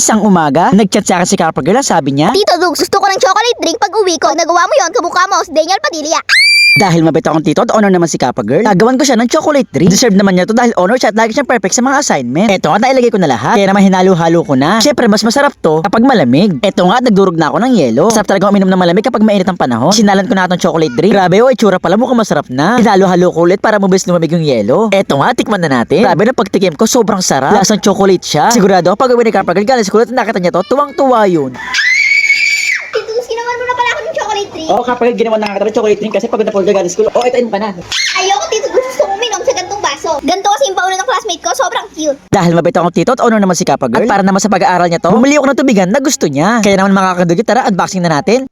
Isang umaga, nag-chat sa akin si Kappa Girl, sabi niya, Tito Dugs, gusto ko ng chocolate drink pag uwi ko. Nagawa mo yon, kamukha mo si Daniel Padilla. dahil mabait akong tito at honor naman si Kappa Girl, nagawan ko siya ng chocolate drink. Deserve naman niya to dahil honor siya at lagi siyang perfect sa mga assignment. Eto nga, nailagay ko na lahat. Kaya naman hinalo-halo ko na. Syempre, mas masarap to kapag malamig. Eto nga, nagdurog na ako ng yelo. Sarap talaga uminom ng malamig kapag mainit ang panahon. Sinalan ko na itong chocolate drink. Grabe oh, itsura pala mukhang masarap na. Hinalo-halo ko ulit para mabilis lumamig yung yelo. Eto nga, tikman na natin. Grabe na pagtikim ko, sobrang sarap. Lasang chocolate siya. Sigurado pag uwi ni Kappa Girl, galing sa kulit, nakita niya to, tuwang-tuwa yun. Tito Dugs, ginawan mo na pala ako ng chocolate drink. Oo, Kappa Girl, ginawa na nga chocolate drink kasi pag napagod ka galing school. Oh, ito ka na. Ayoko, Tito Dugs, gusto ko uminom sa gantong baso. Ganto kasi yung paulo ng classmate ko, sobrang cute. Dahil mabait akong tito at honor naman si Kappa Girl. At para naman sa pag-aaral niya to, bumili ako ng tubigan na gusto niya. Kaya naman mga kadugot, tara, unboxing na natin.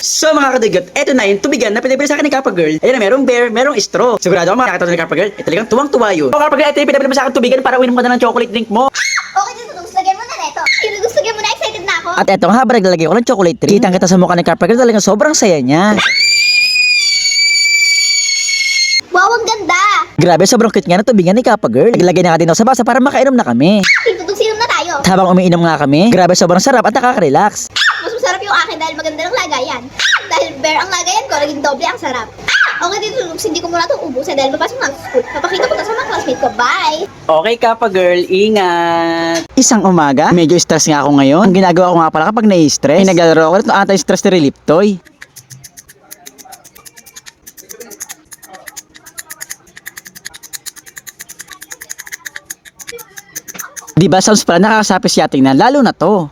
So mga kadugot, eto na yung tubigan na pinabili sa akin ni Kappa Girl. Ayun na, merong bear, merong straw. Sigurado ako makakatawa ni Kappa Girl. Talagang tuwang-tuwa yun. So Kappa Girl, ito yung pinabili mo sa akin tubigan para uwinom ka na ng chocolate drink mo. Okay, Tito Dugs, lagyan mo na neto. Tito Dugs, lagyan mo na, excited na ako. At eto nga, habang naglalagay ko ng chocolate drink, kitang kita sa mukha ni Kappa Girl, talagang sobrang saya niya. Wow, ang ganda. Grabe, sobrang cute nga na tubigan ni Kappa Girl. Naglagay na nga din ako sa basa para makainom na kami. Tito Dugs, inom na tayo. At habang umiinom nga kami, grabe sobrang sarap at nakaka-relax. Mas masarap yung akin dahil maganda ng lagayan. Dahil bear ang lagayan ko, naging doble ang sarap. Okay, Tito Dugs, hindi ko muna itong ubusin dahil papasok na ako sa school. Papakita ko to sa mga classmate ko. Bye! Okay Kappa Girl, ingat! Isang umaga, medyo stress nga ako ngayon. Ang ginagawa ko nga pala kapag nai-stress, ay naglalaro ako ng anti-stress relief toy. Diba sounds pala nakakasapi si ating na, lalo na to.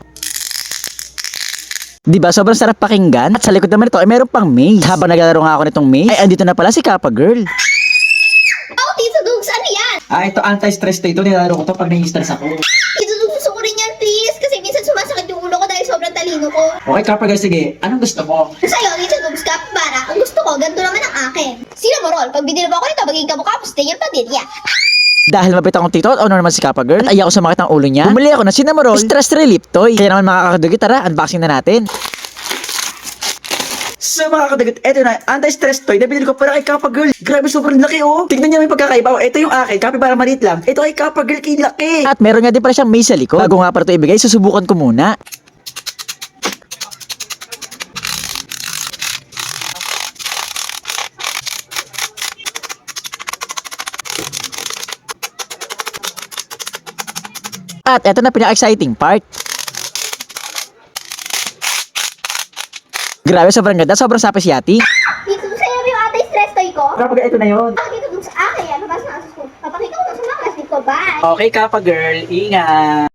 Diba sobrang sarap pakinggan? At sa likod naman ito ay meron pang maze. Habang naglalaro nga ako nitong maze, ay andito na pala si Kappa Girl. Oh, Tito Dugs, ano yan? Ito anti-stress to. Ito nilalaro ko to pag nai-stress ako. Tito Dugs, gusto ko rin yan, please. Kasi minsan sumasakit yung ulo ko dahil sobrang talino ko. Okay Kappa Girl, sige. Anong gusto mo? Sa'yo, Tito Dugs, kapara, ang gusto ko, ganito naman ang akin. Sino mo, Rol? Pag binili mo ako nito, magiging kamukha mo si Daniel Padilla. Dahil mabait akong tito at honor naman si Kappa Girl, at ayaw ko sumakit ang ulo niya, bumili ako ng Cinnamoroll stress relief toy. Kaya naman mga kakadugot, tara, unboxing na natin. So mga kakadugot, eto na, anti-stress toy na binili ko para kay Kappa Girl. Grabe, sobrang laki oh. Tignan niyo may pagkakaiba. Ito yung akin, Kappa para maliit lang. Ito kay Kappa Girl, kay laki. At meron nga din pala siyang maze sa likod. Bago nga para ito ibigay, susubukan ko muna. At eto na pinaka-exciting part. Grabe, sobrang ganda, sobrang sapi si Yati. Tito Dugs, sa'yo yung anti-stress toy ko? Kappa Girl, ito na yun. Tito Dugs, akin yan. Papasok na ako sa school. Papakita ko to sa mga classmate ko. Bye! Okay, Kappa Girl, ingat.